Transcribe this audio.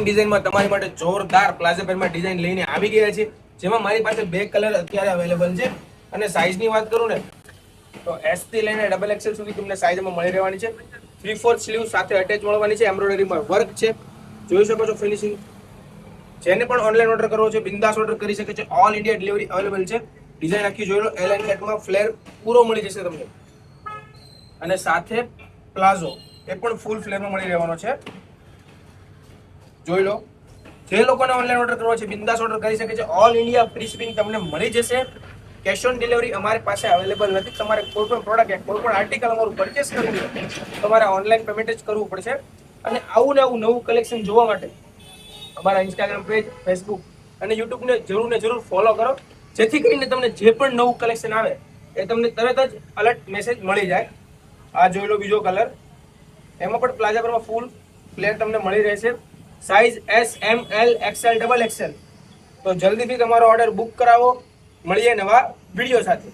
ડિઝાઇનમાં તમારી માટે જોરદાર પ્લાઝો પેન્ટમાં ડિઝાઇન લઈને આવી ગયા છે, જેમાં મારી પાસે 2 કલર અત્યારે અવેલેબલ છે. અને સાઇઝની વાત કરું ને તો S થી લઈને XXL સુધી તમને સાઇઝમાં મળી રહેવાની છે. 3/4 સ્લીવ સાથે અટેચ મળવાની છે. એમ્બ્રોઇડરીમાં વર્ક છે, જોઈ શકો છો ફિનિશિંગ. જેને પણ ઓનલાઈન ઓર્ડર કરવો છે બિંદાસ ઓર્ડર કરી શકે છે. ઓલ ઇન્ડિયા ડિલિવરી અવેલેબલ છે. ડિઝાઇન આખી જોઈ લો. એલ એન્ડ કટમાં ફ્લેર પૂરો મળી જશે તમને. અને સાથે પ્લાઝો એ પણ ફૂલ ફ્લેરમાં મળી રહેવાનો છે, જોઈ લો. જે લોકોને ઓનલાઈન ઓર્ડર કરવો છે બિંદાસ ઓર્ડર કરી શકે છે. ઓલ ઇન્ડિયા ફ્રી શિપિંગ તમને મળી જશે. કેશ ઓન ડિલિવરી અમારી પાસે અવેલેબલ નથી. તમારે કોઈ પણ પ્રોડક્ટ કોઈ પણ આર્ટિકલ અમારું પરચેસ કરવું છે તમારે ઓનલાઈન પેમેન્ટ જ કરવું પડશે. અને આવું ને આવું નવું કલેક્શન જોવા માટે અમારા ઇન્સ્ટાગ્રામ પેજ, ફેસબુક અને યુટ્યુબને જરૂર ફોલો કરો, જેથી કરીને તમને જે પણ નવું કલેક્શન આવે એ તમને તરત જ અલર્ટ મેસેજ મળી જાય. આ જોઈ લો બીજો કલર. એમાં પણ પ્લાઝા પરમાં ફૂલ ફ્લેર તમને મળી રહેશે. Size S, M, L, XL, XXL. તો જલ્દીથી તમારો ઓર્ડર બુક કરાવો. મળીએ નવા વિડીયો સાથે.